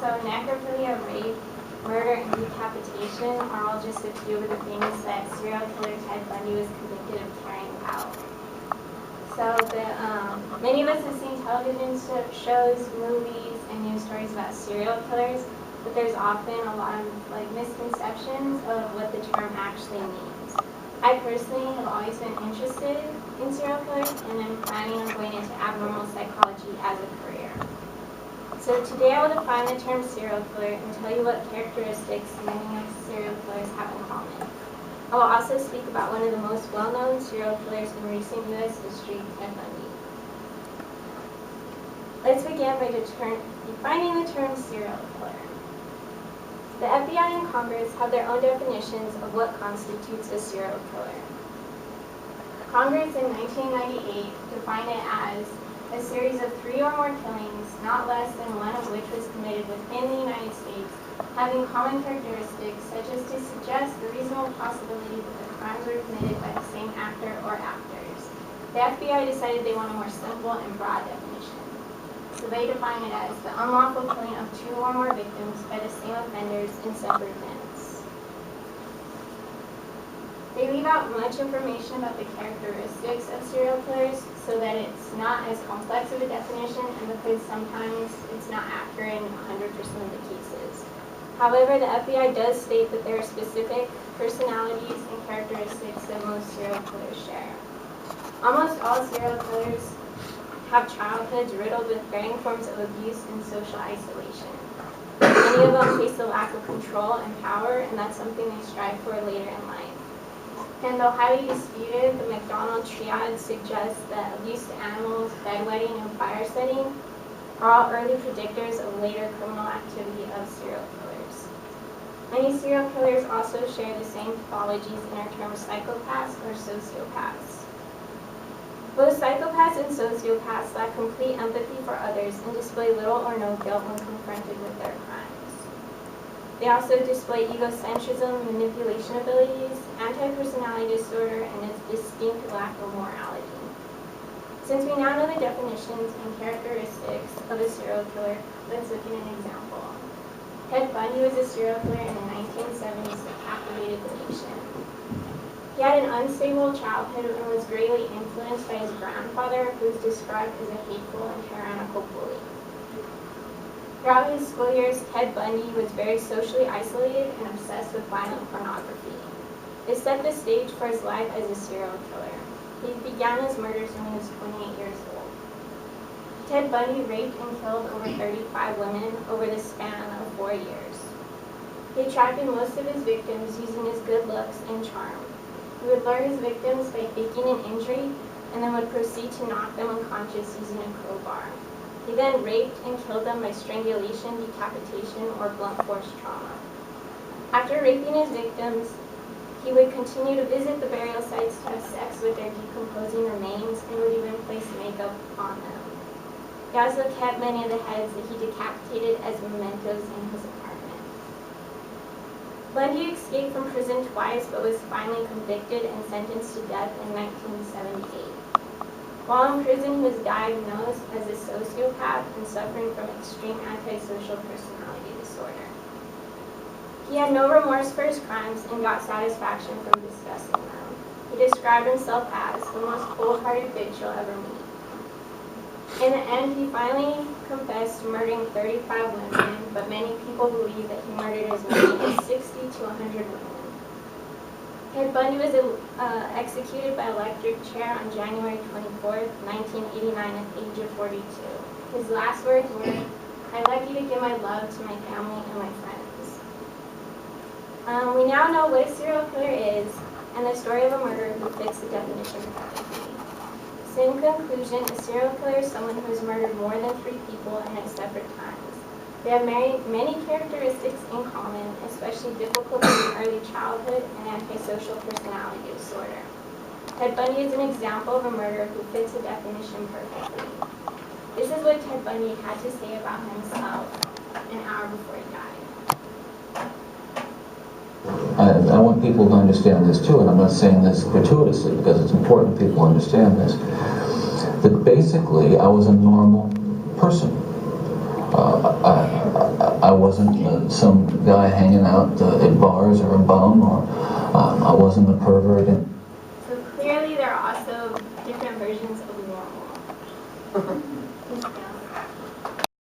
So necrophilia, rape, murder, and decapitation are all just a few of the things that serial killer Ted Bundy was convicted of carrying out. So many of us have seen television shows, movies, and news stories about serial killers, but there's often a lot of misconceptions of what the term actually means. I personally have always been interested in serial killers, and I'm planning on going into abnormal psychology as a career. So today I will define the term serial killer and tell you what characteristics many of serial killers have in common. I will also speak about one of the most well-known serial killers in recent U.S. history, Ted Bundy. Let's begin by defining the term serial killer. The FBI and Congress have their own definitions of what constitutes a serial killer. Congress in 1998 defined it as a series of 3 or more killings, not less than one of which was committed within the United States, having common characteristics such as to suggest the reasonable possibility that the crimes were committed by the same actor or actors. The FBI decided they want a more simple and broad definition. So they define it as the unlawful killing of 2 or more victims by the same offenders in separate events. They leave out much information about the characteristics of serial killers so that it's not as complex of a definition, and because sometimes it's not accurate in 100% of the cases. However, the FBI does state that there are specific personalities and characteristics that most serial killers share. Almost all serial killers have childhoods riddled with varying forms of abuse and social isolation. Many of them face a lack of control and power, and that's something they strive for later in life. And though highly disputed, the McDonald triad suggests that abuse to animals, bedwetting, and fire setting are all early predictors of later criminal activity of serial killers. Many serial killers also share the same pathologies in our term psychopaths or sociopaths. Both psychopaths and sociopaths lack complete empathy for others and display little or no guilt when confronted with their crimes. They also display egocentrism, manipulation abilities, anti-personality disorder, and a distinct lack of morality. Since we now know the definitions and characteristics of a serial killer, let's look at an example. Ted Bundy was a serial killer in the 1970s that captivated the nation. He had an unstable childhood and was greatly influenced by his grandfather, who is described as a hateful and tyrannical bully. Throughout his school years, Ted Bundy was very socially isolated and obsessed with violent pornography. This set the stage for his life as a serial killer. He began his murders when he was 28 years old. Ted Bundy raped and killed over 35 women over the span of 4 years. He attracted most of his victims using his good looks and charm. He would lure his victims by faking an injury and then would proceed to knock them unconscious using a crowbar. He then raped and killed them by strangulation, decapitation, or blunt force trauma. After raping his victims, he would continue to visit the burial sites to have sex with their decomposing remains and would even place makeup on them. He also kept many of the heads that he decapitated as mementos in his apartment. Bundy escaped from prison twice but was finally convicted and sentenced to death in 1978. While in prison, he was diagnosed as a sociopath and suffering from extreme antisocial personality disorder. He had no remorse for his crimes and got satisfaction from discussing them. He described himself as the most cold-hearted bitch you'll ever meet. In the end, he finally confessed to murdering 35 women, but many people believe that he murdered as many as 60 to 100 women. Ted Bundy was executed by electric chair on January 24, 1989 at the age of 42. His last words were, "I'd like you to give my love to my family and my friends." We now know what a serial killer is and the story of a murderer who fits the definition perfectly. So in conclusion, a serial killer is someone who has murdered more than 3 people and at separate times. They have many characteristics in common, especially difficulties in early childhood and antisocial personality disorder. Ted Bundy is an example of a murderer who fits the definition perfectly. This is what Ted Bundy had to say about himself an hour before he died. I want people to understand this too, and I'm not saying this gratuitously because it's important people understand this. That basically I was a normal person. I wasn't some guy hanging out at bars or a bum, or I wasn't a pervert. So clearly there are also different versions of normal.